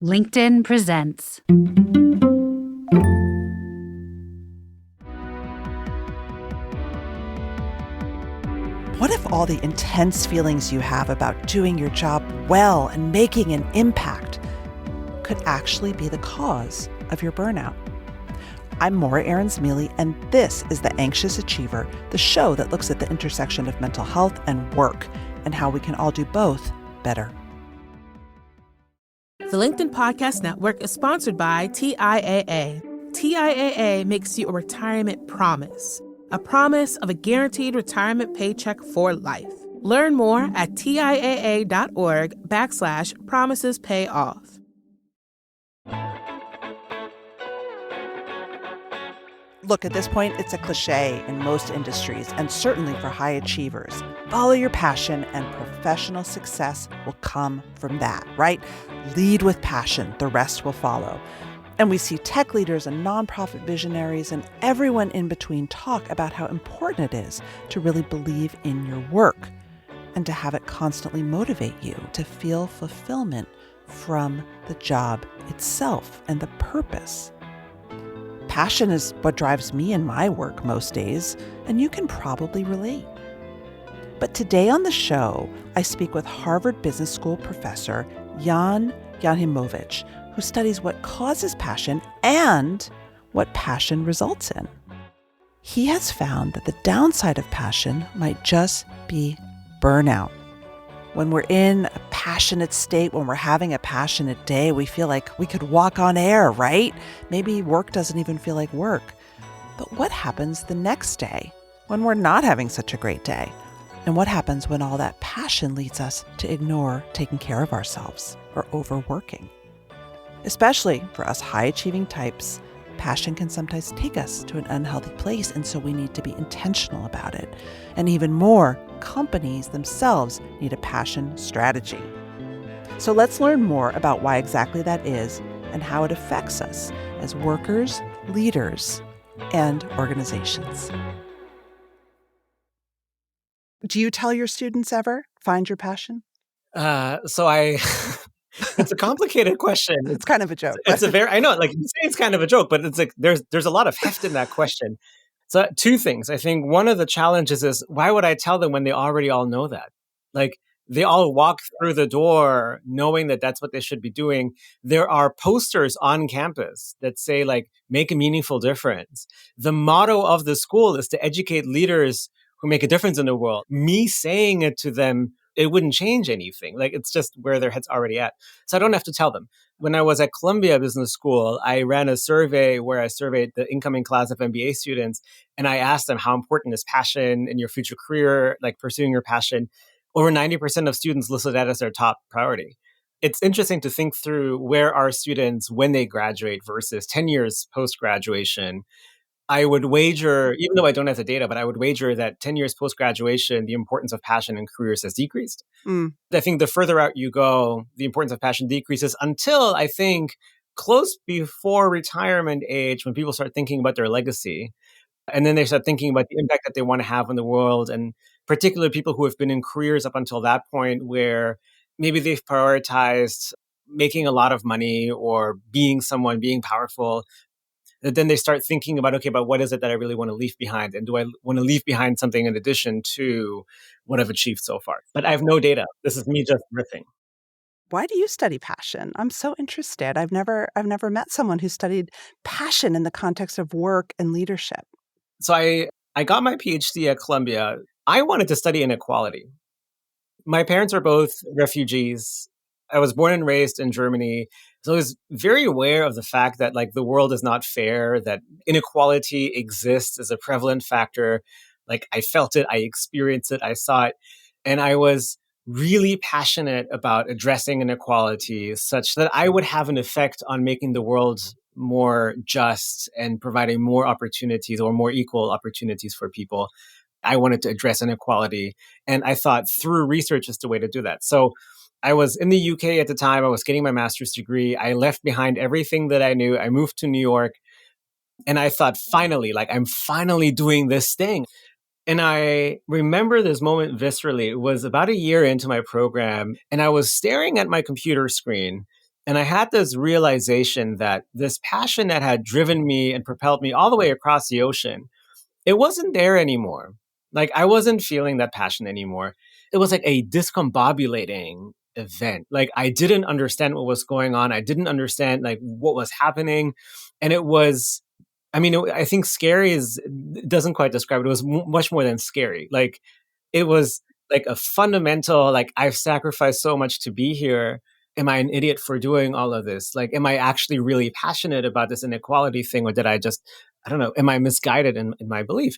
LinkedIn presents. What if all the intense feelings you have about doing your job well and making an impact could actually be the cause of your burnout? I'm Aarons-Mele, and this is The Anxious Achiever, the show that looks at the intersection of mental health and work and how we can all do both better. The LinkedIn Podcast Network is sponsored by TIAA. TIAA makes you a retirement promise, a promise of a guaranteed retirement paycheck for life. Learn more at TIAA.org/promisespayoff. Look, at this point, it's a cliche in most industries, and certainly for high achievers. Follow your passion and professional success will come from that, right? Lead with passion, the rest will follow. And we see tech leaders and nonprofit visionaries and everyone in between talk about how important it is to really believe in your work and to have it constantly motivate you to feel fulfillment from the job itself and the purpose. Passion is what drives me in my work most days, and you can probably relate. But today on the show, I speak with Harvard Business School professor Jon Jachimowicz, who studies what causes passion and what passion results in. He has found that the downside of passion might just be burnout. When we're in a passionate state, when we're having a passionate day, we feel like we could walk on air, right? Maybe work doesn't even feel like work. But what happens the next day when we're not having such a great day? And what happens when all that passion leads us to ignore taking care of ourselves or overworking? Especially for us high-achieving types, passion can sometimes take us to an unhealthy place, and so we need to be intentional about it. And even more, companies themselves need a passion strategy. So let's learn more about why exactly that is and how it affects us as workers, leaders, and organizations. Do you tell your students ever, find your passion? It's a complicated question. It's kind of a joke. I know, like you say it's kind of a joke, but it's like there's a lot of heft in that question. So two things. I think one of the challenges is, why would I tell them when they already all know that? Like, they all walk through the door knowing that that's what they should be doing. There are posters on campus that say, like, make a meaningful difference. The motto of the school is to educate leaders who make a difference in the world. Me saying it to them, it wouldn't change anything. Like, it's just where their head's already at. So I don't have to tell them. When I was at Columbia Business School, I ran a survey where I surveyed the incoming class of MBA students. And I asked them, how important is passion in your future career, like pursuing your passion? Over 90% of students listed that as their top priority. It's interesting to think through where are students when they graduate versus 10 years post-graduation. I would wager, even though I don't have the data, but I would wager that 10 years post-graduation, the importance of passion in careers has decreased. I think the further out you go, the importance of passion decreases until, I think, close before retirement age, when people start thinking about their legacy. And then they start thinking about the impact that they want to have on the world. And particularly people who have been in careers up until that point where maybe they've prioritized making a lot of money or being someone, being powerful. Then they start thinking about, okay, but what is it that I really want to leave behind? And do I want to leave behind something in addition to what I've achieved so far? But I have no data. This is me just riffing. Why do you study passion? I'm so interested. I've never met someone who studied passion in the context of work and leadership. So I got my PhD at Columbia. I wanted to study inequality. My parents are both refugees. I was born and raised in Germany. So I was very aware of the fact that, like, the world is not fair, that inequality exists as a prevalent factor. Like, I felt it, I experienced it, I saw it. And I was really passionate about addressing inequality such that I would have an effect on making the world more just and providing more opportunities or more equal opportunities for people. I wanted to address inequality. And I thought through research is the way to do that. So I was in the UK at the time. I was getting my master's degree. I left behind everything that I knew. I moved to New York. And I thought, finally, like, I'm finally doing this thing. And I remember this moment viscerally. It was about a year into my program, and I was staring at my computer screen. And I had this realization that this passion that had driven me and propelled me all the way across the ocean, it wasn't there anymore. Like I wasn't feeling that passion anymore. It was like a discombobulating event. Like I didn't understand what was going on. I didn't understand like what was happening. And it was, I mean, I think scary is, it doesn't quite describe it. It was much more than scary. Like it was like a fundamental, like I've sacrificed so much to be here. Am I an idiot for doing all of this? Like, am I actually really passionate about this inequality thing? Or did I just, I don't know, am I misguided in my belief?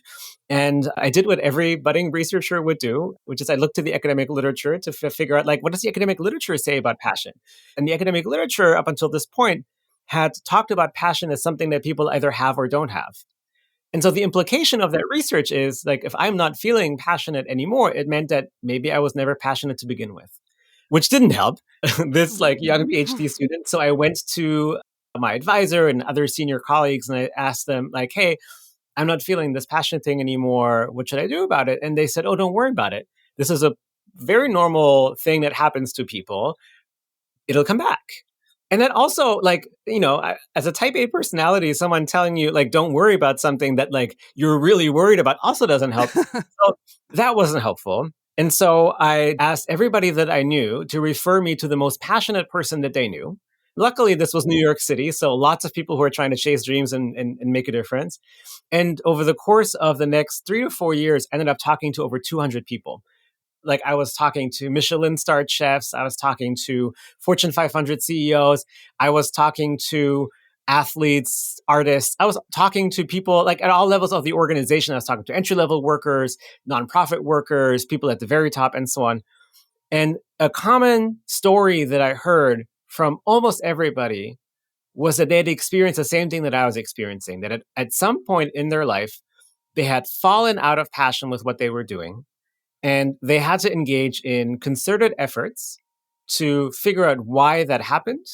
And I did what every budding researcher would do, which is I looked to the academic literature to figure out, like, what does the academic literature say about passion? And the academic literature up until this point had talked about passion as something that people either have or don't have. And so the implication of that research is like, if I'm not feeling passionate anymore, it meant that maybe I was never passionate to begin with, which didn't help this like young PhD student. So I went to my advisor and other senior colleagues and I asked them like, hey, I'm not feeling this passionate thing anymore. What should I do about it? And they said, oh, don't worry about it. This is a very normal thing that happens to people. It'll come back. And then also, like, you know, as a type A personality, someone telling you, like, don't worry about something that, like, you're really worried about also doesn't help. So that wasn't helpful. And so I asked everybody that I knew to refer me to the most passionate person that they knew. Luckily, this was New York City. So lots of people who are trying to chase dreams and make a difference. And over the course of the next 3 to 4 years, I ended up talking to over 200 people. Like I was talking to Michelin starred chefs. I was talking to Fortune 500 CEOs. I was talking to athletes, artists. I was talking to people like at all levels of the organization. I was talking to entry-level workers, nonprofit workers, people at the very top, and so on. And a common story that I heard from almost everybody was that they had experienced the same thing that I was experiencing, that at some point in their life, they had fallen out of passion with what they were doing. And they had to engage in concerted efforts to figure out why that happened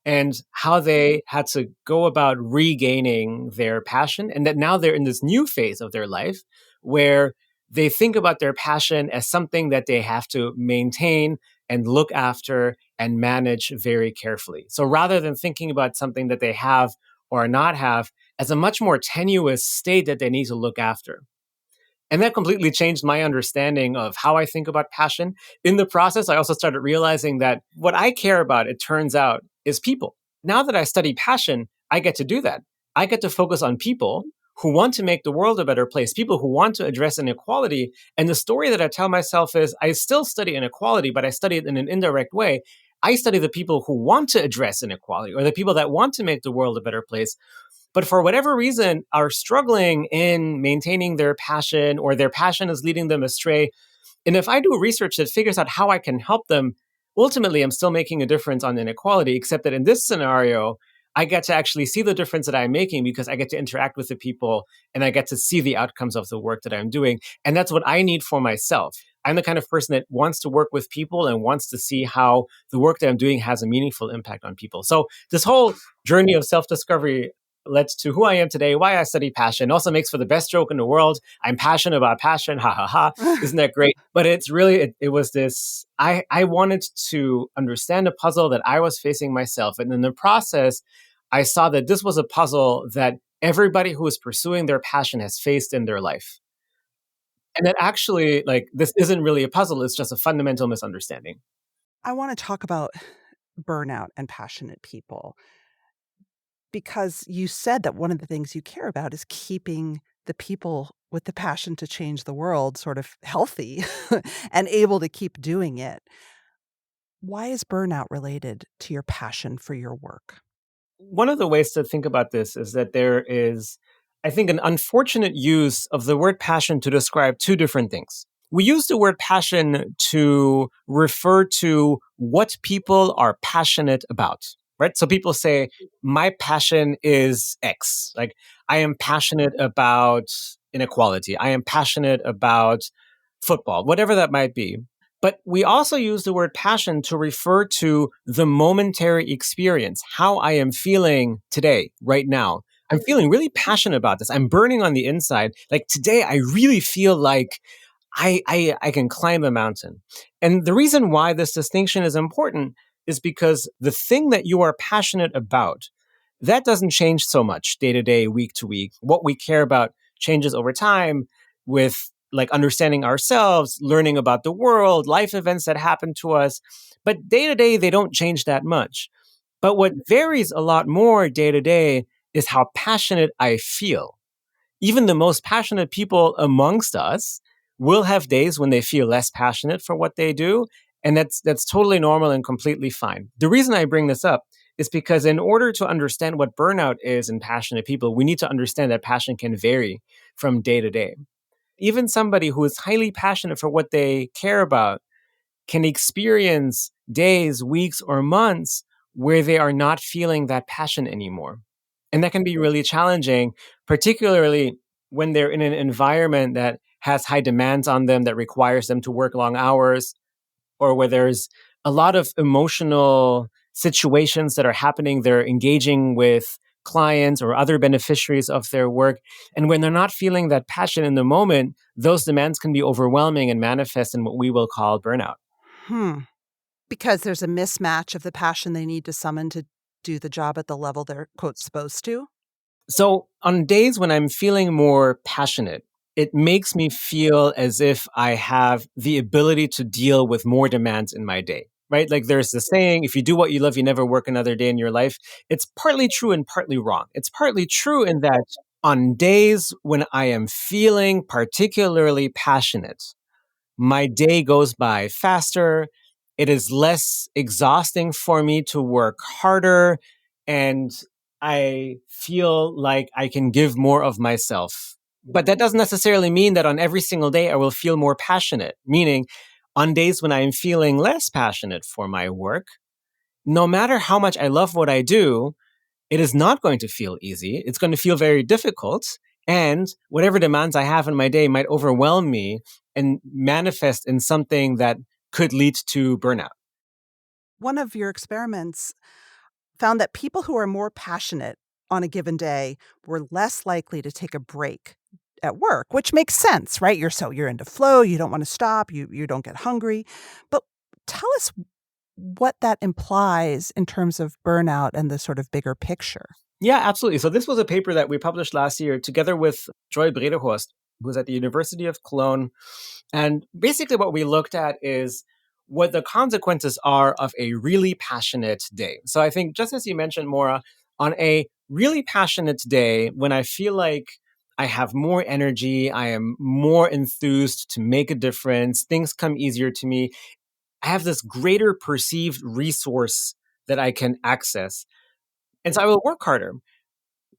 and how they had to go about regaining their passion. And that now they're in this new phase of their life where they think about their passion as something that they have to maintain and look after and manage very carefully. So rather than thinking about something that they have or not have as a much more tenuous state that they need to look after. And that completely changed my understanding of how I think about passion. In the process, I also started realizing that what I care about, it turns out, is people. Now that I study passion, I get to do that. I get to focus on people who want to make the world a better place, people who want to address inequality. And the story that I tell myself is I still study inequality, but I study it in an indirect way. I study the people who want to address inequality or the people that want to make the world a better place, but for whatever reason are struggling in maintaining their passion or their passion is leading them astray. And if I do research that figures out how I can help them, ultimately I'm still making a difference on inequality, except that in this scenario, I get to actually see the difference that I'm making because I get to interact with the people and I get to see the outcomes of the work that I'm doing. And that's what I need for myself. I'm the kind of person that wants to work with people and wants to see how the work that I'm doing has a meaningful impact on people. So this whole journey of self-discovery led to who I am today, why I study passion. Also makes for the best joke in the world. I'm passionate about passion. Ha ha ha. Isn't that great? But it's really, it was this, I wanted to understand a puzzle that I was facing myself. And in the process, I saw that this was a puzzle that everybody who is pursuing their passion has faced in their life. And that actually, like, this isn't really a puzzle. It's just a fundamental misunderstanding. I want to talk about burnout and passionate people. Because you said that one of the things you care about is keeping the people with the passion to change the world sort of healthy and able to keep doing it. Why is burnout related to your passion for your work? One of the ways to think about this is that there is, I think, an unfortunate use of the word passion to describe two different things. We use the word passion to refer to what people are passionate about. Right? So people say, my passion is X. Like, I am passionate about inequality. I am passionate about football, whatever that might be. But we also use the word passion to refer to the momentary experience, how I am feeling today, right now. I'm feeling really passionate about this. I'm burning on the inside. Like today, I really feel like I can climb a mountain. And the reason why this distinction is important is because the thing that you are passionate about, that doesn't change so much day to day, week to week. What we care about changes over time with like understanding ourselves, learning about the world, life events that happen to us. But day to day, they don't change that much. But what varies a lot more day to day is how passionate I feel. Even the most passionate people amongst us will have days when they feel less passionate for what they do. And that's totally normal and completely fine. The reason I bring this up is because in order to understand what burnout is in passionate people, we need to understand that passion can vary from day to day. Even somebody who is highly passionate for what they care about can experience days, weeks, or months where they are not feeling that passion anymore. And that can be really challenging, particularly when they're in an environment that has high demands on them, that requires them to work long hours, or where there's a lot of emotional situations that are happening. They're engaging with clients or other beneficiaries of their work. And when they're not feeling that passion in the moment, those demands can be overwhelming and manifest in what we will call burnout. Hmm. Because there's a mismatch of the passion they need to summon to do the job at the level they're, quote, supposed to. So on days when I'm feeling more passionate, it makes me feel as if I have the ability to deal with more demands in my day, right? Like there's the saying, if you do what you love, you never work another day in your life. It's partly true and partly wrong. It's partly true in that on days when I am feeling particularly passionate, my day goes by faster. It is less exhausting for me to work harder. And I feel like I can give more of myself. But that doesn't necessarily mean that on every single day I will feel more passionate. Meaning, on days when I'm feeling less passionate for my work, no matter how much I love what I do, it is not going to feel easy. It's going to feel very difficult. And whatever demands I have in my day might overwhelm me and manifest in something that could lead to burnout. One of your experiments found that people who are more passionate on a given day were less likely to take a break at work, which makes sense, right? You're into flow, you don't want to stop, you don't get hungry. But tell us what that implies in terms of burnout and the sort of bigger picture. Yeah, absolutely. So this was a paper that we published last year together with Joy Brederhorst, who's at the University of Cologne. And basically what we looked at is what the consequences are of a really passionate day. So I think just as you mentioned, Maura, on a really passionate day, when I feel like I have more energy, I am more enthused to make a difference, things come easier to me, I have this greater perceived resource that I can access. And so I will work harder.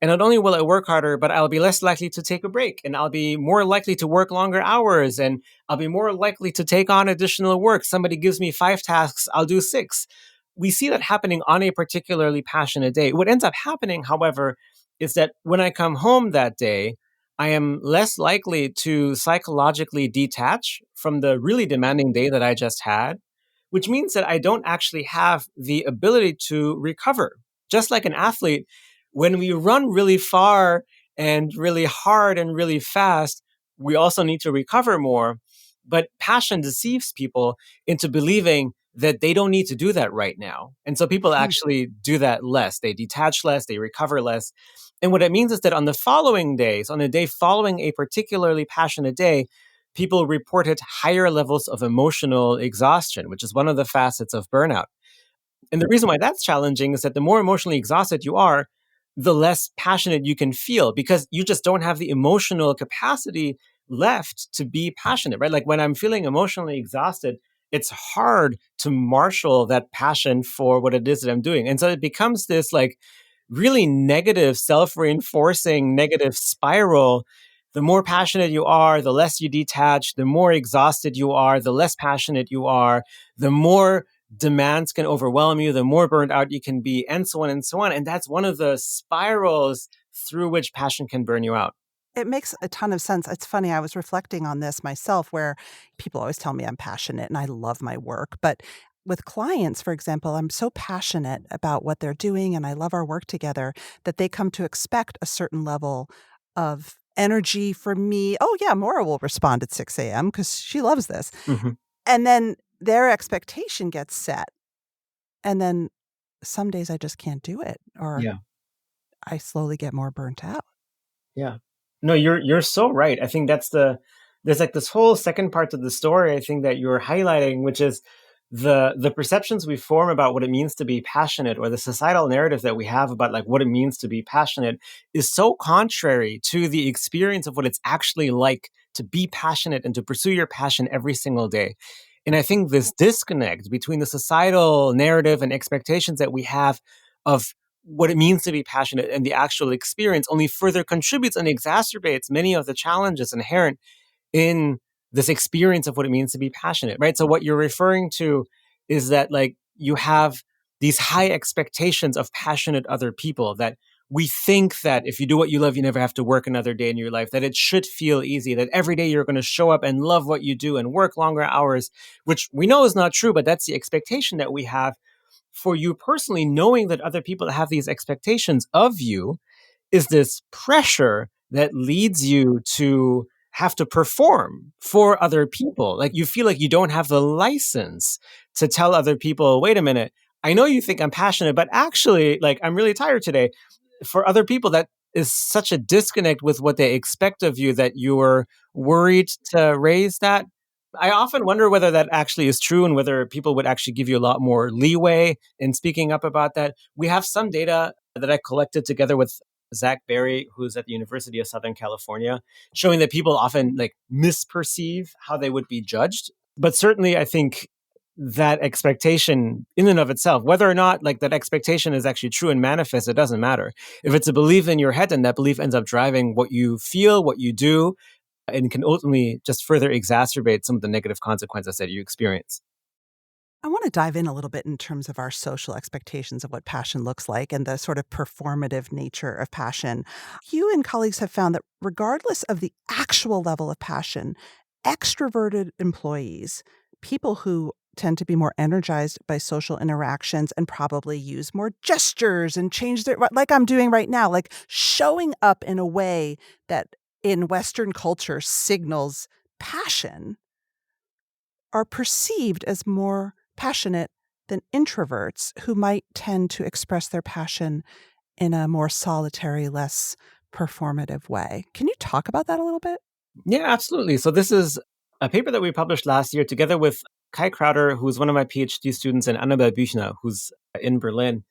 And not only will I work harder, but I'll be less likely to take a break, and I'll be more likely to work longer hours, and I'll be more likely to take on additional work. Somebody gives me 5 tasks, I'll do 6. We see that happening on a particularly passionate day. What ends up happening, however, is that when I come home that day, I am less likely to psychologically detach from the really demanding day that I just had, which means that I don't actually have the ability to recover. Just like an athlete, when we run really far and really hard and really fast, we also need to recover more. But passion deceives people into believing that they don't need to do that right now. And so people actually do that less. They detach less, they recover less. And what it means is that on the following days, on the day following a particularly passionate day, people reported higher levels of emotional exhaustion, which is one of the facets of burnout. And the reason why that's challenging is that the more emotionally exhausted you are, the less passionate you can feel because you just don't have the emotional capacity left to be passionate, right? Like when I'm feeling emotionally exhausted, it's hard to marshal that passion for what it is that I'm doing. And so it becomes this like really negative, self-reinforcing negative spiral. The more passionate you are, the less you detach, the more exhausted you are, the less passionate you are, the more demands can overwhelm you, the more burnt out you can be, and so on and so on. And that's one of the spirals through which passion can burn you out. It makes a ton of sense. It's funny, I was reflecting on this myself where people always tell me I'm passionate and I love my work. But with clients, for example, I'm so passionate about what they're doing and I love our work together that they come to expect a certain level of energy from me. Oh, yeah, Maura will respond at 6 a.m. because she loves this. Mhm. And then their expectation gets set And then some days I just can't do it, or Yeah. I slowly get more burnt out. Yeah. No, you're so right. I think there's like this whole second part to the story I think that you're highlighting, which is the perceptions we form about what it means to be passionate, or the societal narrative that we have about like what it means to be passionate, is so contrary to the experience of what it's actually like to be passionate and to pursue your passion every single day. And I think this disconnect between the societal narrative and expectations that we have of what it means to be passionate and the actual experience only further contributes and exacerbates many of the challenges inherent in this experience of what it means to be passionate, right? So what you're referring to is that like you have these high expectations of passionate other people, that we think that if you do what you love, you never have to work another day in your life, that it should feel easy, that every day you're going to show up and love what you do and work longer hours, which we know is not true, but that's the expectation that we have for you personally. Knowing that other people have these expectations of you is this pressure that leads you to have to perform for other people. Like you feel like you don't have the license to tell other people, wait a minute, I know you think I'm passionate, but actually, like, I'm really tired today. For other people, that is such a disconnect with what they expect of you that you're worried to raise that. I often wonder whether that actually is true and whether people would actually give you a lot more leeway in speaking up about that. We have some data that I collected together with Zach Berry, who's at the University of Southern California, showing that people often like misperceive how they would be judged. But certainly, I think that expectation in and of itself, whether or not like that expectation is actually true and manifest, it doesn't matter. If it's a belief in your head, then that belief ends up driving what you feel, what you do, and can ultimately just further exacerbate some of the negative consequences that you experience. I want to dive in a little bit in terms of our social expectations of what passion looks like and the sort of performative nature of passion. You and colleagues have found that regardless of the actual level of passion, extroverted employees, people who tend to be more energized by social interactions and probably use more gestures and change their, like I'm doing right now, like showing up in a way that in Western culture signals passion, are perceived as more passionate than introverts who might tend to express their passion in a more solitary, less performative way. Can you talk about that a little bit? Yeah, absolutely. So this is a paper that we published last year together with Kai Crowder, who's one of my PhD students, and Annabelle Büchner, who's in Berlin.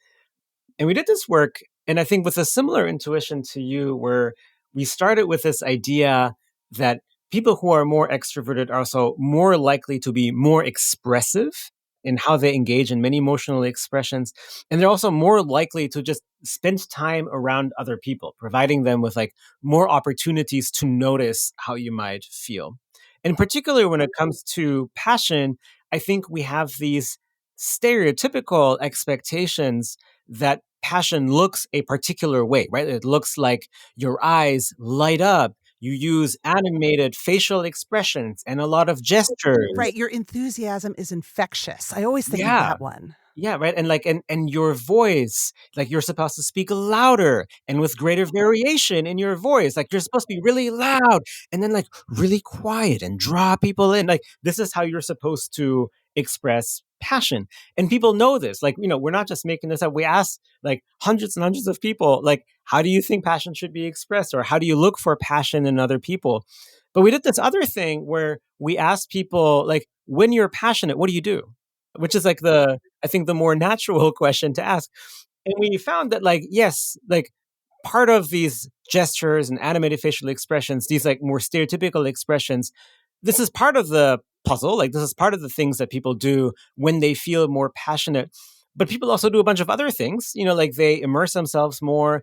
And we did this work, and I think with a similar intuition to you, where we started with this idea that people who are more extroverted are also more likely to be more expressive in how they engage in many emotional expressions. And they're also more likely to just spend time around other people, providing them with like more opportunities to notice how you might feel. In particular, when it comes to passion, I think we have these stereotypical expectations that passion looks a particular way, right? It looks like your eyes light up. You use animated facial expressions and a lot of gestures. Right. Your enthusiasm is infectious. I always think of Yeah. that one. Yeah, right. And like and your voice, like you're supposed to speak louder and with greater variation in your voice. Like you're supposed to be really loud and then like really quiet and draw people in. Like this is how you're supposed to express passion. And people know this. Like, we're not just making this up. We asked like hundreds and hundreds of people, like, how do you think passion should be expressed? Or how do you look for passion in other people? But we did this other thing where we asked people, like, when you're passionate, what do you do? Which is like I think the more natural question to ask. And we found that like, yes, like part of these gestures and animated facial expressions, these like more stereotypical expressions, this is part of the puzzle. Like this is part of the things that people do when they feel more passionate. But people also do a bunch of other things, like they immerse themselves more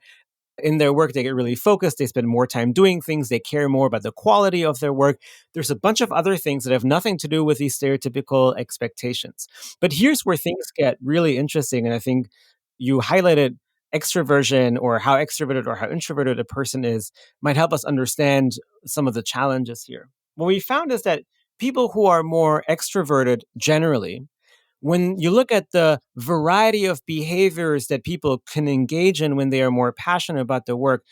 in their work. They get really focused. They spend more time doing things. They care more about the quality of their work. There's a bunch of other things that have nothing to do with these stereotypical expectations. But here's where things get really interesting. And I think you highlighted extroversion, or how extroverted or how introverted a person is, might help us understand some of the challenges here. What we found is that people who are more extroverted generally, when you look at the variety of behaviors that people can engage in when they are more passionate about their work,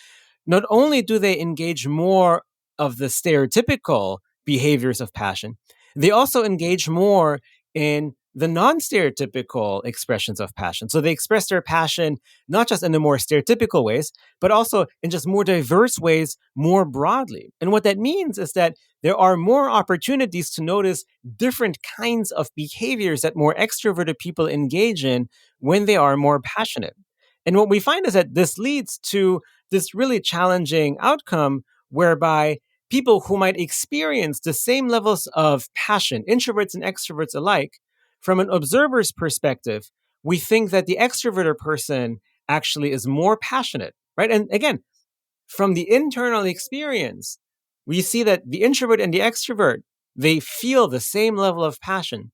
not only do they engage more of the stereotypical behaviors of passion, they also engage more in the non-stereotypical expressions of passion. So they express their passion not just in the more stereotypical ways, but also in just more diverse ways, more broadly. And what that means is that there are more opportunities to notice different kinds of behaviors that more extroverted people engage in when they are more passionate. And what we find is that this leads to this really challenging outcome whereby people who might experience the same levels of passion, introverts and extroverts alike, from an observer's perspective, we think that the extroverted person actually is more passionate, right? And again, from the internal experience, we see that the introvert and the extrovert, they feel the same level of passion.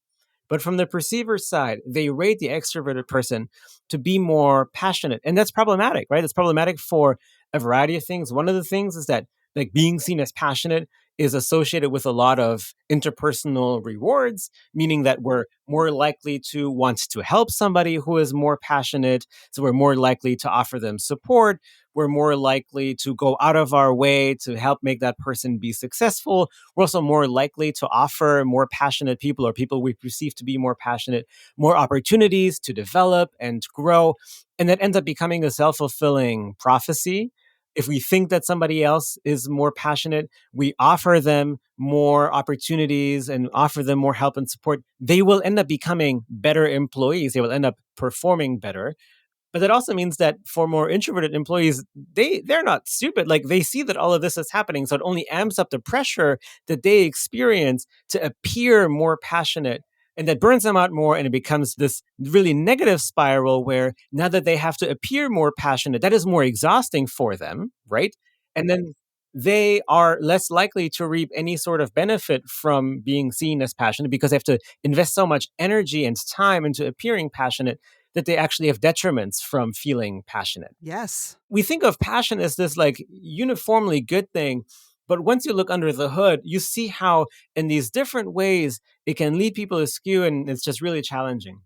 But from the perceiver's side, they rate the extroverted person to be more passionate. And that's problematic, right? It's problematic for a variety of things. One of the things is that like being seen as passionate is associated with a lot of interpersonal rewards, meaning that we're more likely to want to help somebody who is more passionate. So we're more likely to offer them support. We're more likely to go out of our way to help make that person be successful. We're also more likely to offer more passionate people or people we perceive to be more passionate, more opportunities to develop and grow. And that ends up becoming a self-fulfilling prophecy. If we think that somebody else is more passionate, we offer them more opportunities and offer them more help and support. They will end up becoming better employees. They will end up performing better. But that also means that for more introverted employees, they're not stupid. Like they see that all of this is happening. So it only amps up the pressure that they experience to appear more passionate. And that burns them out more. And it becomes this really negative spiral where now that they have to appear more passionate, that is more exhausting for them, right? And then they are less likely to reap any sort of benefit from being seen as passionate because they have to invest so much energy and time into appearing passionate that they actually have detriments from feeling passionate. Yes. We think of passion as this like uniformly good thing, but once you look under the hood, you see how in these different ways it can lead people askew, and it's just really challenging.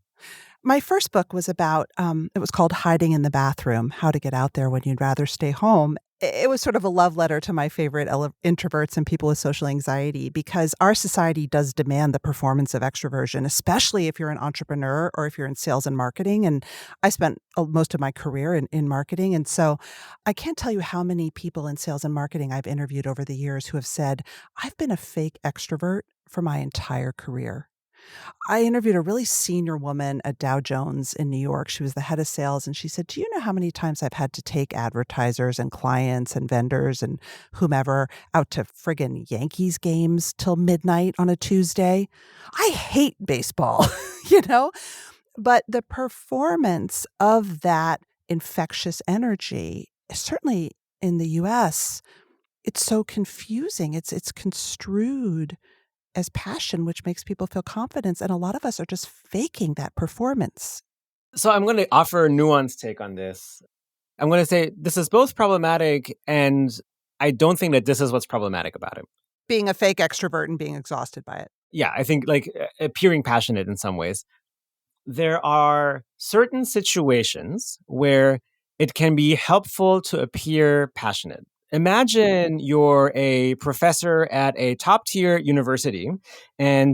My first book was about, it was called Hiding in the Bathroom, How to Get Out There When You'd Rather Stay Home. It was sort of a love letter to my favorite introverts and people with social anxiety because our society does demand the performance of extroversion, especially if you're an entrepreneur or if you're in sales and marketing. And I spent most of my career in marketing. And so I can't tell you how many people in sales and marketing I've interviewed over the years who have said, I've been a fake extrovert for my entire career. I interviewed a really senior woman at Dow Jones in New York. She was the head of sales, and she said, do you know how many times I've had to take advertisers and clients and vendors and whomever out to friggin' Yankees games till midnight on a Tuesday? I hate baseball, you know? But the performance of that infectious energy, certainly in the US, it's so confusing. It's construed as passion, which makes people feel confidence. And a lot of us are just faking that performance. So I'm going to offer a nuanced take on this. I'm going to say this is both problematic, and I don't think that this is what's problematic about it. Being a fake extrovert and being exhausted by it. Yeah, I think like appearing passionate in some ways. There are certain situations where it can be helpful to appear passionate. Imagine you're a professor at a top tier university and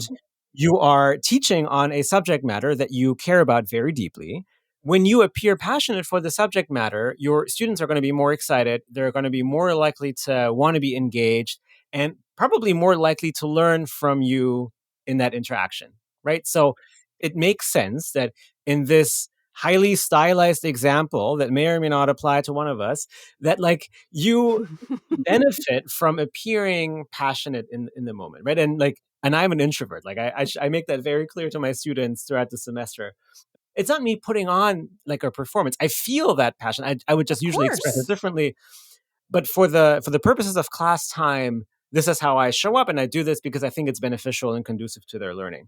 you are teaching on a subject matter that you care about very deeply. When you appear passionate for the subject matter, your students are going to be more excited. They're going to be more likely to want to be engaged and probably more likely to learn from you in that interaction, right? So it makes sense that in this highly stylized example that may or may not apply to one of us, that like you benefit from appearing passionate in the moment, right? And like, and I'm an introvert. Like I make that very clear to my students throughout the semester. It's not me putting on like a performance. I feel that passion. I would just usually express it differently. But for the purposes of class time, this is how I show up, and I do this because I think it's beneficial and conducive to their learning.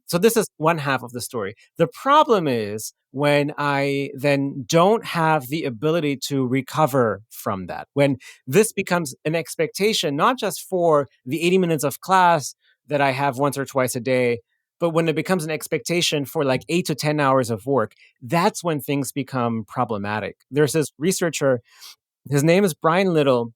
So this is one half of the story. The problem is when I then don't have the ability to recover from that, when this becomes an expectation, not just for the 80 minutes of class that I have once or twice a day, but when it becomes an expectation for like 8 to 10 hours of work, that's when things become problematic. There's this researcher, his name is Brian Little,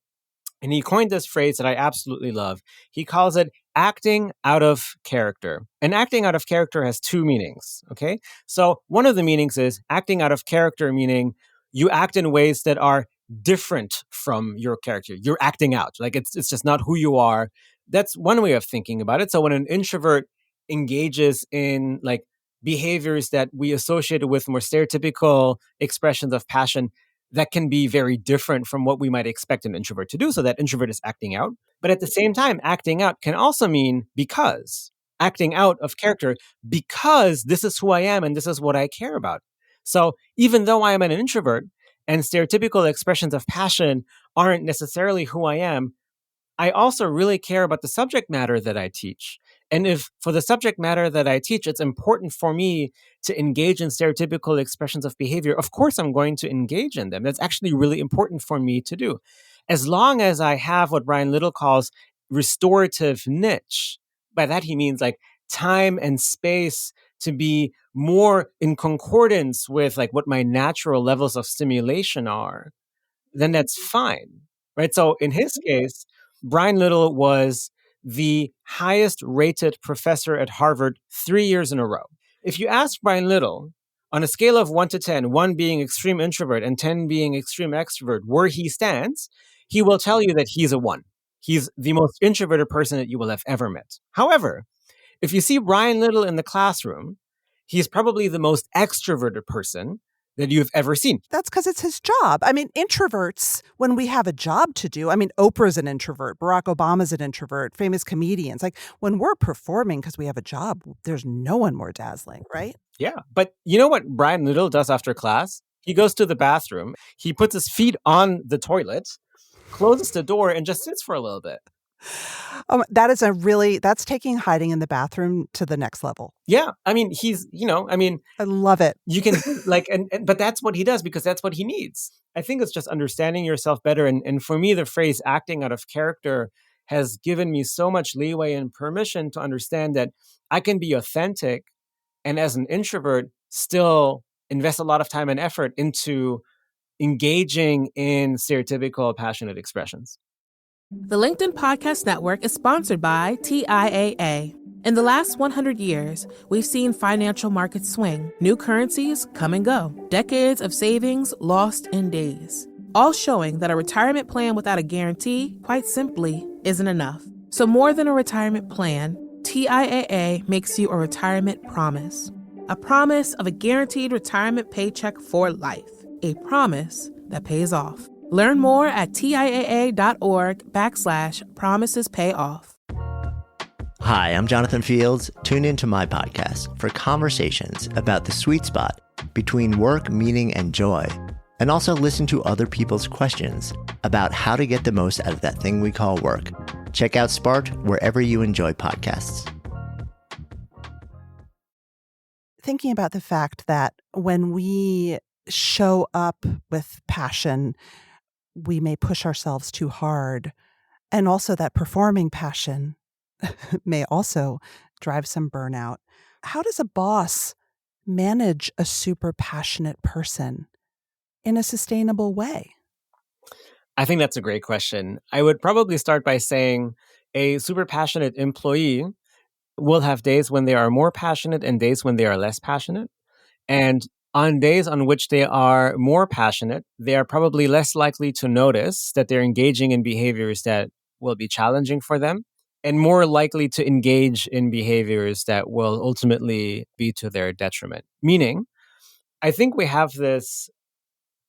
and he coined this phrase that I absolutely love. He calls it acting out of character. And acting out of character has two meanings, okay? So one of the meanings is acting out of character, meaning you act in ways that are different from your character. You're acting out. Like it's just not who you are. That's one way of thinking about it. So when an introvert engages in like behaviors that we associate with more stereotypical expressions of passion, that can be very different from what we might expect an introvert to do. So that introvert is acting out. But at the same time, acting out can also mean because, acting out of character, because this is who I am and this is what I care about. So even though I am an introvert and stereotypical expressions of passion aren't necessarily who I am, I also really care about the subject matter that I teach. And if for the subject matter that I teach, it's important for me to engage in stereotypical expressions of behavior, of course I'm going to engage in them. That's actually really important for me to do. As long as I have what Brian Little calls restorative niche. By that he means like time and space to be more in concordance with like what my natural levels of stimulation are, then that's fine, right? So in his case, Brian Little was the highest rated professor at Harvard 3 years in a row. If you ask Brian Little, on a scale of 1 to 10, 1 being extreme introvert and 10 being extreme extrovert, where he stands, he will tell you that he's a 1. He's the most introverted person that you will have ever met. However, if you see Brian Little in the classroom, he's probably the most extroverted person that you've ever seen. That's because it's his job. I mean, introverts, when we have a job to do, I mean, Oprah's an introvert, Barack Obama's an introvert, famous comedians. Like when we're performing because we have a job, there's no one more dazzling, right? Yeah. But you know what Brian Little does after class? He goes to the bathroom, he puts his feet on the toilet, closes the door, and just sits for a little bit. That's taking hiding in the bathroom to the next level. Yeah. I mean, I love it. You can but that's what he does because that's what he needs. I think it's just understanding yourself better. And for me, the phrase acting out of character has given me so much leeway and permission to understand that I can be authentic and as an introvert still invest a lot of time and effort into engaging in stereotypical passionate expressions. The LinkedIn Podcast Network is sponsored by TIAA. In the last 100 years, we've seen financial markets swing, new currencies come and go, decades of savings lost in days, all showing that a retirement plan without a guarantee, quite simply, isn't enough. So more than a retirement plan, TIAA makes you a retirement promise. A promise of a guaranteed retirement paycheck for life. A promise that pays off. Learn more at TIAA.org/promisespayoff. Hi, I'm Jonathan Fields. Tune into my podcast for conversations about the sweet spot between work, meaning, and joy. And also listen to other people's questions about how to get the most out of that thing we call work. Check out Sparked wherever you enjoy podcasts. Thinking about the fact that when we show up with passion, we may push ourselves too hard. And also that performing passion may also drive some burnout. How does a boss manage a super passionate person in a sustainable way? I think that's a great question. I would probably start by saying a super passionate employee will have days when they are more passionate and days when they are less passionate. And on days on which they are more passionate, they are probably less likely to notice that they're engaging in behaviors that will be challenging for them and more likely to engage in behaviors that will ultimately be to their detriment. Meaning, I think we have this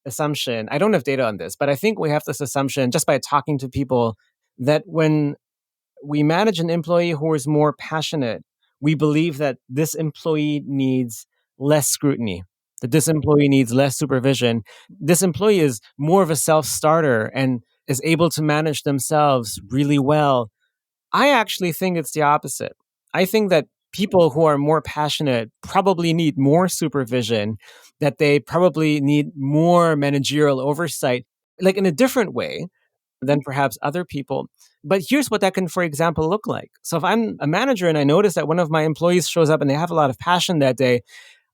assumption, I don't have data on this, but I think we have this assumption just by talking to people that when we manage an employee who is more passionate, we believe that this employee needs less scrutiny, that this employee needs less supervision. This employee is more of a self-starter and is able to manage themselves really well. I actually think it's the opposite. I think that people who are more passionate probably need more supervision, that they probably need more managerial oversight, like in a different way than perhaps other people. But here's what that can, for example, look like. So if I'm a manager and I notice that one of my employees shows up and they have a lot of passion that day,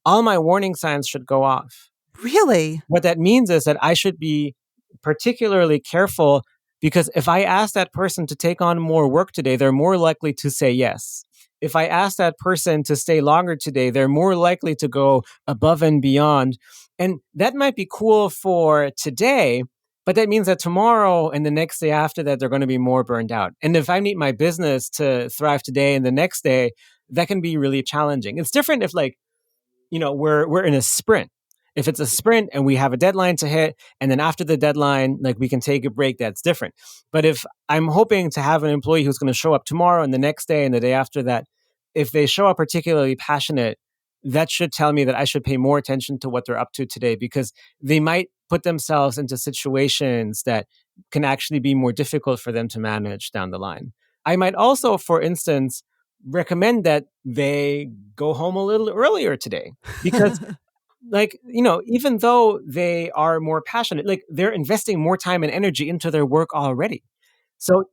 all my warning signs should go off. Really? What that means is that I should be particularly careful Because if I ask that person to take on more work today, they're more likely to say yes. If I ask that person to stay longer today, they're more likely to go above and beyond. And that might be cool for today, but that means that tomorrow and the next day after that, they're going to be more burned out. And if I need my business to thrive today and the next day, that can be really challenging. It's different if we're in a sprint. If it's a sprint and we have a deadline to hit, and then after the deadline, we can take a break, that's different. But if I'm hoping to have an employee who's going to show up tomorrow and the next day and the day after that, if they show up particularly passionate, that should tell me that I should pay more attention to what they're up to today, because they might put themselves into situations that can actually be more difficult for them to manage down the line. I might also, for instance, recommend that they go home a little earlier today, because even though they are more passionate, they're investing more time and energy into their work already. So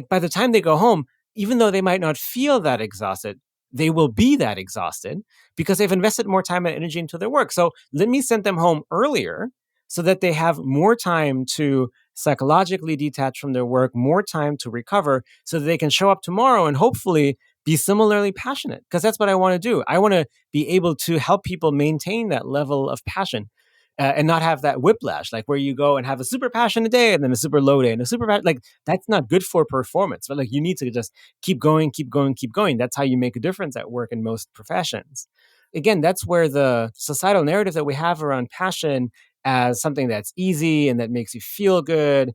by the time they go home, even though they might not feel that exhausted, they will be that exhausted because they've invested more time and energy into their work. So let me send them home earlier so that they have more time to psychologically detach from their work, more time to recover, so that they can show up tomorrow and hopefully be similarly passionate, because that's what I want to do. I want to be able to help people maintain that level of passion and not have that whiplash, where you go and have a super passionate day and then a super low day and a super that's not good for performance. But you need to just keep going, keep going, keep going. That's how you make a difference at work in most professions. Again, that's where the societal narrative that we have around passion as something that's easy and that makes you feel good,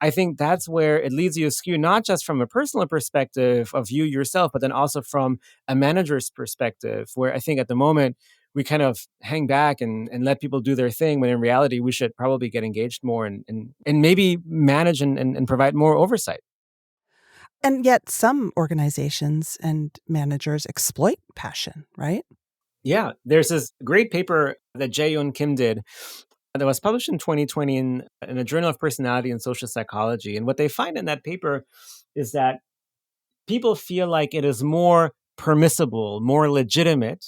I think that's where it leads you askew, not just from a personal perspective of you yourself, but then also from a manager's perspective, where I think at the moment we kind of hang back and let people do their thing, when in reality we should probably get engaged more and maybe manage and provide more oversight. And yet some organizations and managers exploit passion, right? Yeah, there's this great paper that Jae-Yoon Kim did that was published in 2020 in a Journal of Personality and Social Psychology. And what they find in that paper is that people feel like it is more permissible, more legitimate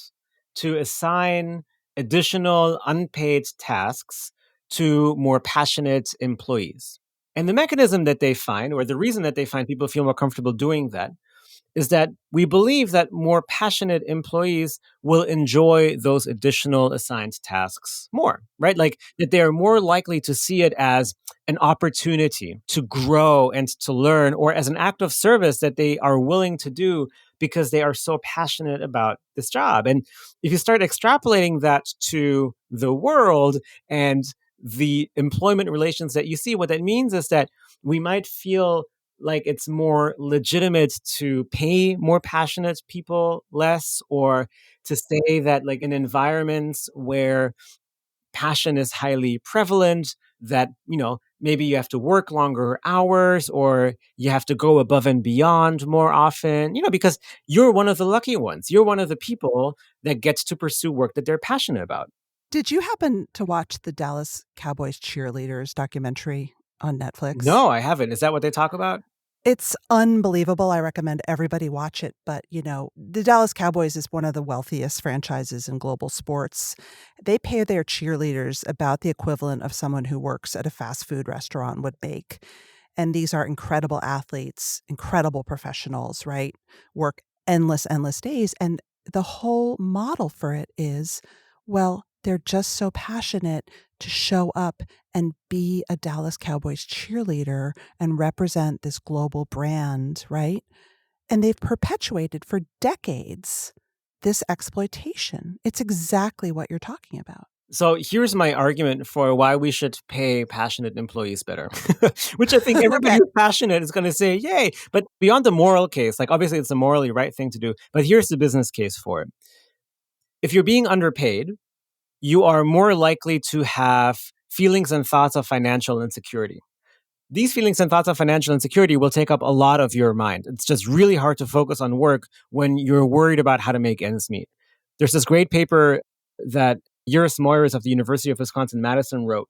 to assign additional unpaid tasks to more passionate employees. And the mechanism that they find, or the reason that they find people feel more comfortable doing that, is that we believe that more passionate employees will enjoy those additional assigned tasks more, right? That they are more likely to see it as an opportunity to grow and to learn, or as an act of service that they are willing to do because they are so passionate about this job. And if you start extrapolating that to the world and the employment relations that you see, what that means is that we might feel like it's more legitimate to pay more passionate people less, or to say that in environments where passion is highly prevalent, that, maybe you have to work longer hours or you have to go above and beyond more often, because you're one of the lucky ones. You're one of the people that gets to pursue work that they're passionate about. Did you happen to watch the Dallas Cowboys cheerleaders documentary on Netflix? No, I haven't. Is that what they talk about? It's unbelievable. I recommend everybody watch it. But, the Dallas Cowboys is one of the wealthiest franchises in global sports. They pay their cheerleaders about the equivalent of someone who works at a fast food restaurant would make. And these are incredible athletes, incredible professionals, right? Work endless days. And the whole model for it is, well, they're just so passionate to show up and be a Dallas Cowboys cheerleader and represent this global brand, right? And they've perpetuated for decades this exploitation. It's exactly what you're talking about. So here's my argument for why we should pay passionate employees better, which I think everybody who's passionate is going to say, yay. But beyond the moral case, obviously it's the morally right thing to do, but here's the business case for it. If you're being underpaid, you are more likely to have feelings and thoughts of financial insecurity. These feelings and thoughts of financial insecurity will take up a lot of your mind. It's just really hard to focus on work when you're worried about how to make ends meet. There's this great paper that Aarons-Mele of the University of Wisconsin-Madison wrote,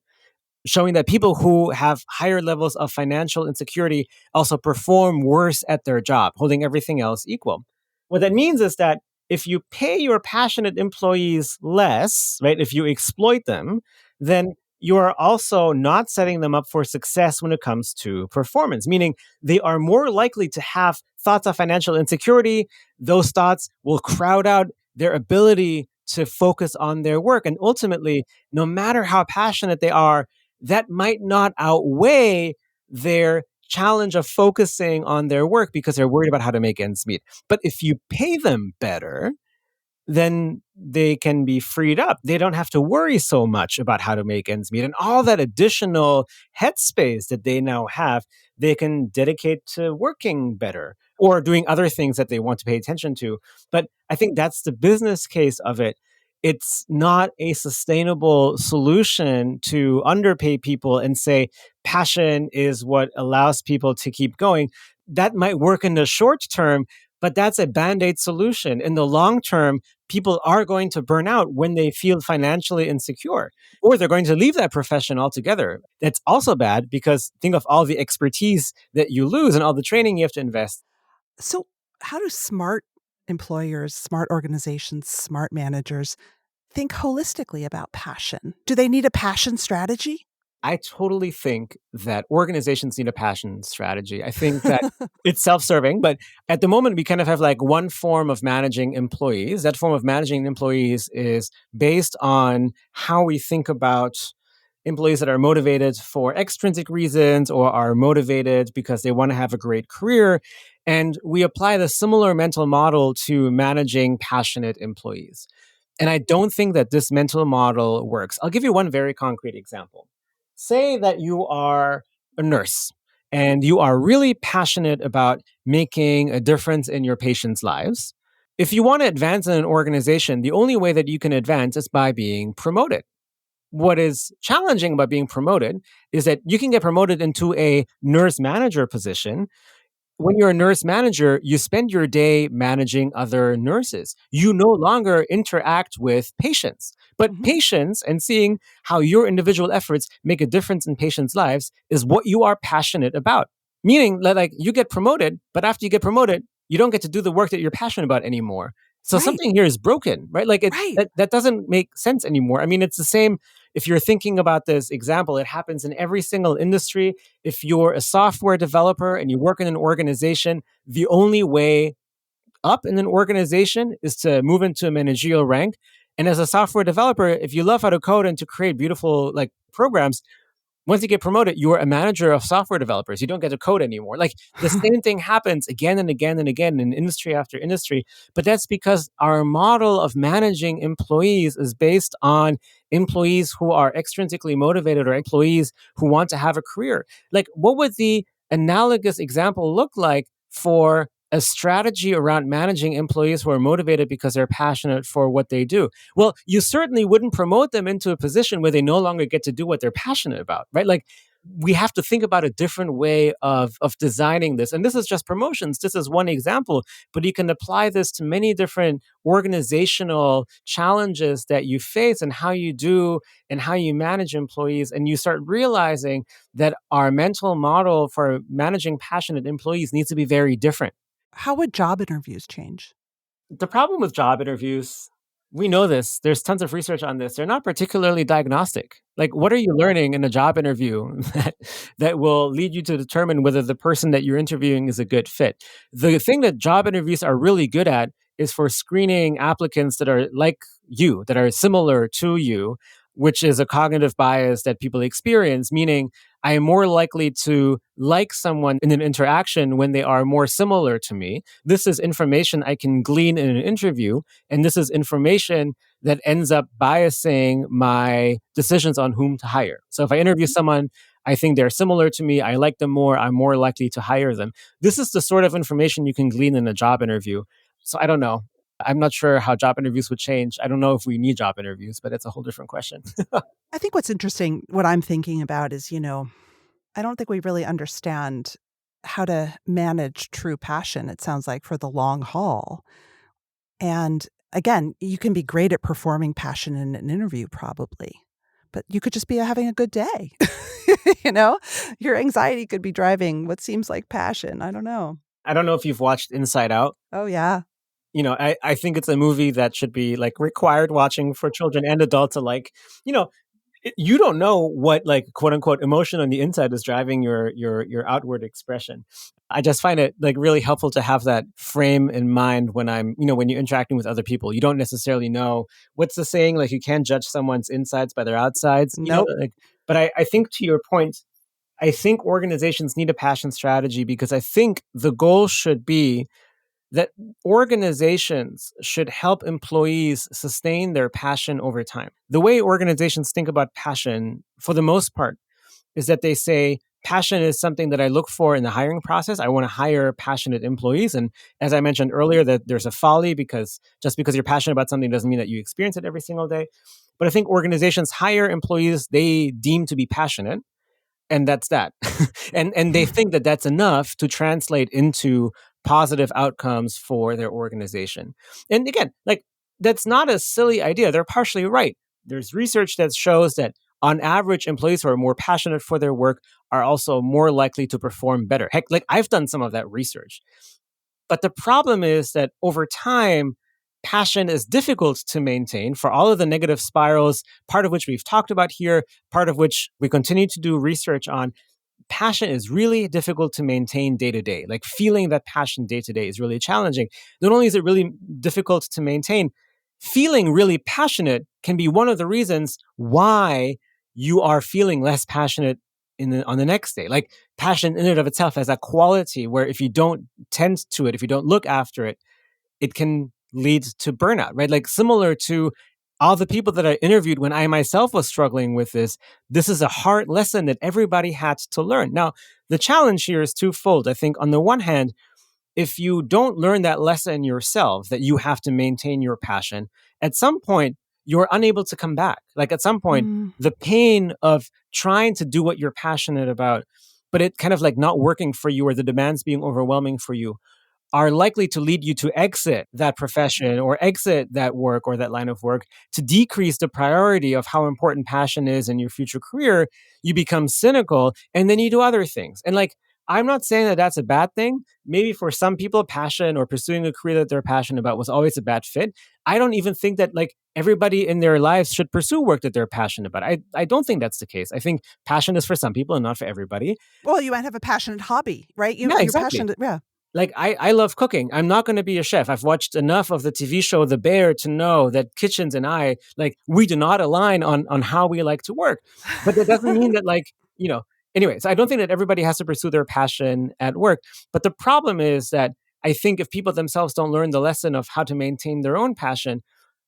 showing that people who have higher levels of financial insecurity also perform worse at their job, holding everything else equal. What that means is that if you pay your passionate employees less, right, if you exploit them, then you are also not setting them up for success when it comes to performance, meaning they are more likely to have thoughts of financial insecurity. Those thoughts will crowd out their ability to focus on their work. And ultimately, no matter how passionate they are, that might not outweigh their challenge of focusing on their work because they're worried about how to make ends meet. But if you pay them better, then they can be freed up. They don't have to worry so much about how to make ends meet. And all that additional headspace that they now have, they can dedicate to working better or doing other things that they want to pay attention to. But I think that's the business case of it. It's not a sustainable solution to underpay people and say passion is what allows people to keep going. That might work in the short term, but that's a band-aid solution. In the long term, people are going to burn out when they feel financially insecure, or they're going to leave that profession altogether. That's also bad because think of all the expertise that you lose and all the training you have to invest. So, how do smart employers, smart organizations, smart managers think holistically about passion? Do they need a passion strategy? I totally think that organizations need a passion strategy. I think that it's self-serving, but at the moment we kind of have like one form of managing employees. That form of managing employees is based on how we think about employees that are motivated for extrinsic reasons or are motivated because they want to have a great career. And we apply the similar mental model to managing passionate employees. And I don't think that this mental model works. I'll give you one very concrete example. Say that you are a nurse and you are really passionate about making a difference in your patients' lives. If you want to advance in an organization, the only way that you can advance is by being promoted. What is challenging about being promoted is that you can get promoted into a nurse manager position. When you're a nurse manager, you spend your day managing other nurses. You no longer interact with patients. But patients and seeing how your individual efforts make a difference in patients' lives is what you are passionate about. Meaning that like you get promoted, but after you get promoted, you don't get to do the work that you're passionate about anymore. So Right. something here is broken, right? Like Right. that doesn't make sense anymore. I mean, it's the same if you're thinking about this example, it happens in every single industry. If you're a software developer and you work in an organization, the only way up in an organization is to move into a managerial rank. And as a software developer, if you love how to code and to create beautiful like programs, once you get promoted, you're a manager of software developers. You don't get to code anymore. Like the same thing happens again and again and again in industry after industry. But that's because our model of managing employees is based on employees who are extrinsically motivated or employees who want to have a career. Like, what would the analogous example look like for a strategy around managing employees who are motivated because they're passionate for what they do? Well, you certainly wouldn't promote them into a position where they no longer get to do what they're passionate about, right? Like we have to think about a different way of designing this. And this is just promotions. This is one example, but you can apply this to many different organizational challenges that you face and how you do and how you manage employees. And you start realizing that our mental model for managing passionate employees needs to be very different. How would job interviews change? The problem with job interviews, we know this, there's tons of research on this. They're not particularly diagnostic. Like, what are you learning in a job interview that will lead you to determine whether the person that you're interviewing is a good fit? The thing that job interviews are really good at is for screening applicants that are like you, that are similar to you, which is a cognitive bias that people experience, meaning I am more likely to like someone in an interaction when they are more similar to me. This is information I can glean in an interview, and this is information that ends up biasing my decisions on whom to hire. So if I interview someone, I think they're similar to me, I like them more, I'm more likely to hire them. This is the sort of information you can glean in a job interview. So I don't know. I'm not sure how job interviews would change. I don't know if we need job interviews, but it's a whole different question. I think what's interesting, what I'm thinking about is, I don't think we really understand how to manage true passion, it sounds like, for the long haul. And again, you can be great at performing passion in an interview, probably, but you could just be having a good day. Your anxiety could be driving what seems like passion. I don't know. I don't know if you've watched Inside Out. Oh, yeah. I think it's a movie that should be like required watching for children and adults alike. You don't know what like quote unquote emotion on the inside is driving your outward expression. I just find it like really helpful to have that frame in mind when when you're interacting with other people. You don't necessarily know what's the saying, like you can't judge someone's insides by their outsides, Nope. like, but I think to your point, I think organizations need a passion strategy because I think the goal should be that organizations should help employees sustain their passion over time. The way organizations think about passion, for the most part, is that they say passion is something that I look for in the hiring process. I want to hire passionate employees. And as I mentioned earlier, that there's a folly because just because you're passionate about something doesn't mean that you experience it every single day. But I think organizations hire employees they deem to be passionate, and that's that. And they think that that's enough to translate into positive outcomes for their organization. And again, like that's not a silly idea. They're partially right. There's research that shows that on average, employees who are more passionate for their work are also more likely to perform better. Heck, like I've done some of that research. But the problem is that over time, passion is difficult to maintain for all of the negative spirals, part of which we've talked about here, part of which we continue to do research on. Passion is really difficult to maintain day to day. Like feeling that passion day to day is really challenging. Not only is it really difficult to maintain, feeling really passionate can be one of the reasons why you are feeling less passionate on the next day. Like passion in and of itself has a quality where if you don't tend to it, if you don't look after it, it can lead to burnout, right? Like similar to all the people that I interviewed when I myself was struggling with this is a hard lesson that everybody had to learn. Now, the challenge here is twofold. I think on the one hand, if you don't learn that lesson yourself, that you have to maintain your passion, at some point, you're unable to come back. Like at some point, the pain of trying to do what you're passionate about, but it kind of like not working for you or the demands being overwhelming for you, are likely to lead you to exit that profession or exit that work or that line of work to decrease the priority of how important passion is in your future career. You become cynical and then you do other things. And like, I'm not saying that that's a bad thing. Maybe for some people, passion or pursuing a career that they're passionate about was always a bad fit. I don't even think that like everybody in their lives should pursue work that they're passionate about. I don't think that's the case. I think passion is for some people and not for everybody. Well, you might have a passionate hobby, right? Yeah, You're exactly. passionate. Yeah. Like, I love cooking. I'm not going to be a chef. I've watched enough of the TV show The Bear to know that kitchens and I, like, we do not align on how we like to work. But that doesn't mean that, like, anyway, so I don't think that everybody has to pursue their passion at work. But the problem is that I think if people themselves don't learn the lesson of how to maintain their own passion,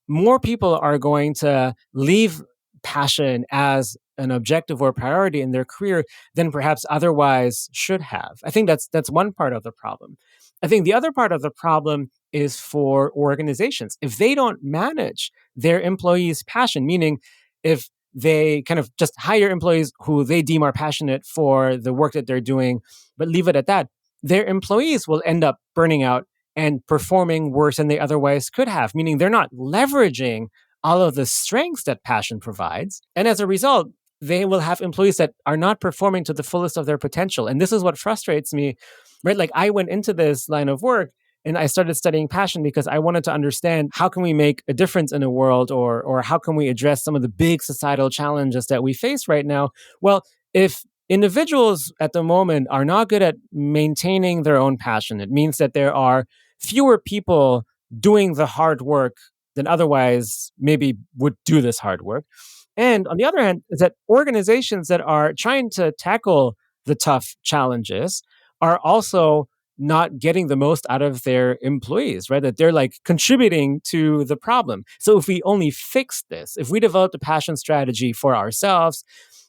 more people are going to leave passion as an objective or priority in their career than perhaps otherwise should have. I think that's one part of the problem. I think the other part of the problem is for organizations. If they don't manage their employees' passion, meaning if they kind of just hire employees who they deem are passionate for the work that they're doing, but leave it at that, their employees will end up burning out and performing worse than they otherwise could have, meaning they're not leveraging all of the strengths that passion provides. And as a result, they will have employees that are not performing to the fullest of their potential. And this is what frustrates me, right? Like I went into this line of work and I started studying passion because I wanted to understand how can we make a difference in the world or how can we address some of the big societal challenges that we face right now? Well, if individuals at the moment are not good at maintaining their own passion, it means that there are fewer people doing the hard work than otherwise maybe would do this hard work. And on the other hand, is that organizations that are trying to tackle the tough challenges are also not getting the most out of their employees, right? That they're like contributing to the problem. So if we only fix this, if we develop a passion strategy for ourselves,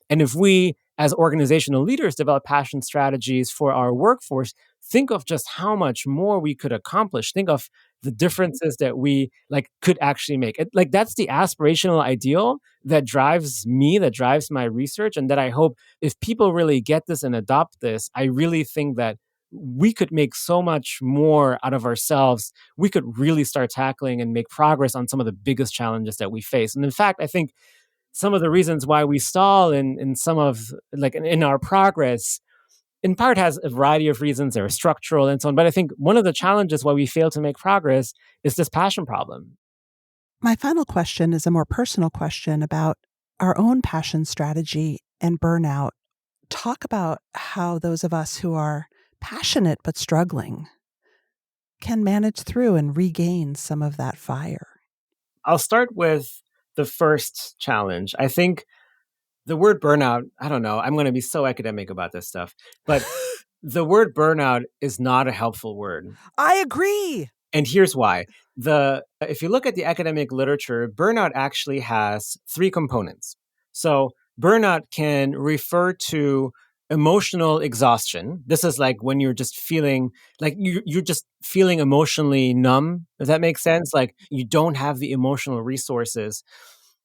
and if we as organizational leaders develop passion strategies for our workforce, think of just how much more we could accomplish. Think of the differences that we like could actually make. Like that's the aspirational ideal that drives me, that drives my research, and that I hope if people really get this and adopt this, I really think that we could make so much more out of ourselves. We could really start tackling and make progress on some of the biggest challenges that we face. And in fact, I think some of the reasons why we stall in some of like in our progress in part has a variety of reasons. They're structural and so on. But I think one of the challenges why we fail to make progress is this passion problem. My final question is a more personal question about our own passion strategy and burnout, talk about how those of us who are passionate but struggling can manage through and regain some of that fire. I'll start with the first challenge. I think the word burnout, I don't know, I'm going to be so academic about this stuff, but the word burnout is not a helpful word. I agree. And here's why. If you look at the academic literature, burnout actually has three components. So burnout can refer to emotional exhaustion. This is like when you're just feeling like you're just feeling emotionally numb, if that makes sense. Like you don't have the emotional resources.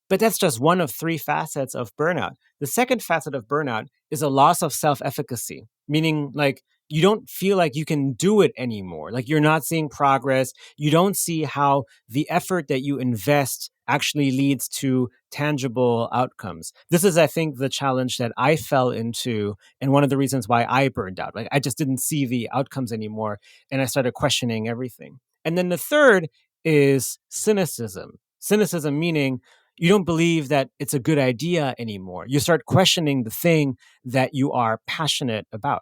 But that's just one of three facets of burnout. The second facet of burnout is a loss of self-efficacy, meaning like you don't feel like you can do it anymore. Like you're not seeing progress. You don't see how the effort that you invest actually leads to tangible outcomes. This is, I think, the challenge that I fell into and one of the reasons why I burned out. Like I just didn't see the outcomes anymore and I started questioning everything. And then the third is cynicism. Cynicism meaning you don't believe that it's a good idea anymore. You start questioning the thing that you are passionate about.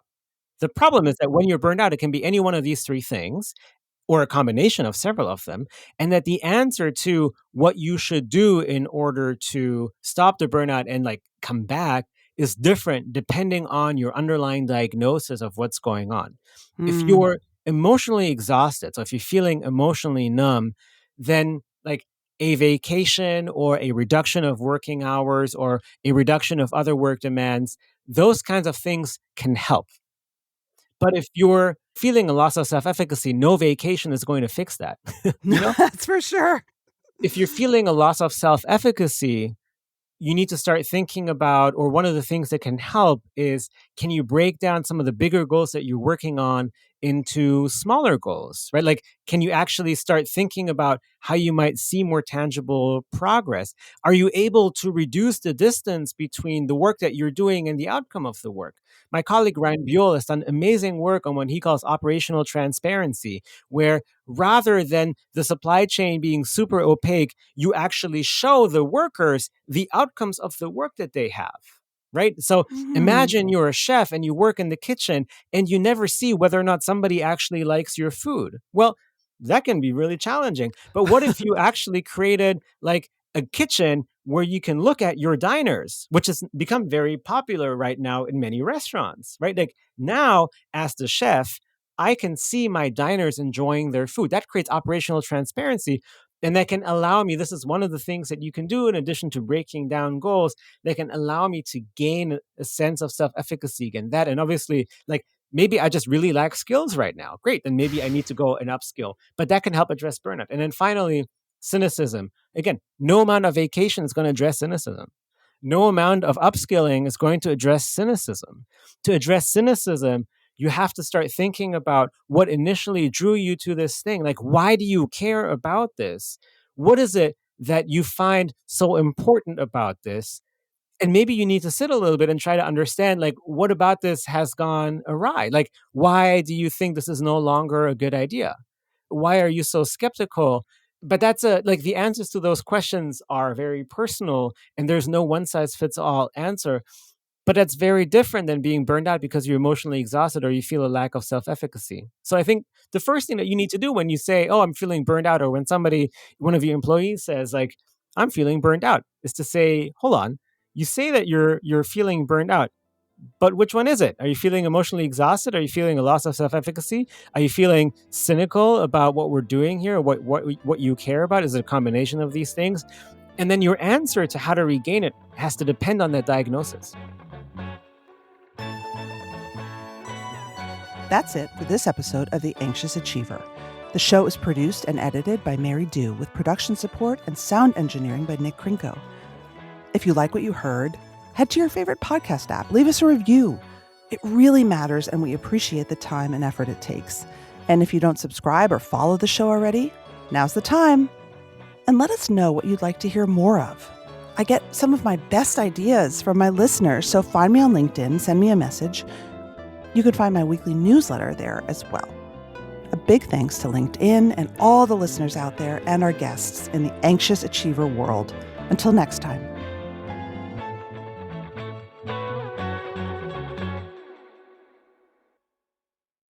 The problem is that when you're burned out, it can be any one of these three things or a combination of several of them, and that the answer to what you should do in order to stop the burnout and like come back is different depending on your underlying diagnosis of what's going on. If you're emotionally exhausted, so if you're feeling emotionally numb, then like a vacation or a reduction of working hours or a reduction of other work demands, those kinds of things can help. But if you're feeling a loss of self-efficacy, no vacation is going to fix that. You know? That's for sure. If you're feeling a loss of self-efficacy, you need to start thinking about, or one of the things that can help is, can you break down some of the bigger goals that you're working on into smaller goals, right? Like, can you actually start thinking about how you might see more tangible progress? Are you able to reduce the distance between the work that you're doing and the outcome of the work? My colleague Ryan Buell has done amazing work on what he calls operational transparency, where rather than the supply chain being super opaque, you actually show the workers the outcomes of the work that they have. Right? So imagine you're a chef and you work in the kitchen and you never see whether or not somebody actually likes your food. Well, that can be really challenging. But what if you actually created like a kitchen where you can look at your diners, which has become very popular right now in many restaurants, right? Like now, as the chef, I can see my diners enjoying their food. That creates operational transparency. And that can allow me, this is one of the things that you can do in addition to breaking down goals, that can allow me to gain a sense of self-efficacy again. That, and obviously, like maybe I just really lack skills right now. Great, then maybe I need to go and upskill. But that can help address burnout. And then finally, cynicism. Again, no amount of vacation is going to address cynicism. No amount of upskilling is going to address cynicism. To address cynicism, you have to start thinking about what initially drew you to this thing. Like, why do you care about this? What is it that you find so important about this? And maybe you need to sit a little bit and try to understand, like, what about this has gone awry? Like, why do you think this is no longer a good idea? Why are you so skeptical? But like the answers to those questions are very personal and there's no one size fits all answer. But that's very different than being burned out because you're emotionally exhausted or you feel a lack of self-efficacy. So I think the first thing that you need to do when you say, oh, I'm feeling burned out, or when one of your employees says, like, I'm feeling burned out, is to say, hold on, you say that you're feeling burned out, but which one is it? Are you feeling emotionally exhausted? Are you feeling a loss of self-efficacy? Are you feeling cynical about what we're doing here? What you care about? Is it a combination of these things? And then your answer to how to regain it has to depend on that diagnosis. That's it for this episode of The Anxious Achiever. The show is produced and edited by Mary Dew with production support and sound engineering by Nick Krinko. If you like what you heard, head to your favorite podcast app. Leave us a review. It really matters, and we appreciate the time and effort it takes. And if you don't subscribe or follow the show already, now's the time. And let us know what you'd like to hear more of. I get some of my best ideas from my listeners, so find me on LinkedIn, send me a message. You can find my weekly newsletter there as well. A big thanks to LinkedIn and all the listeners out there and our guests in the Anxious Achiever world. Until next time.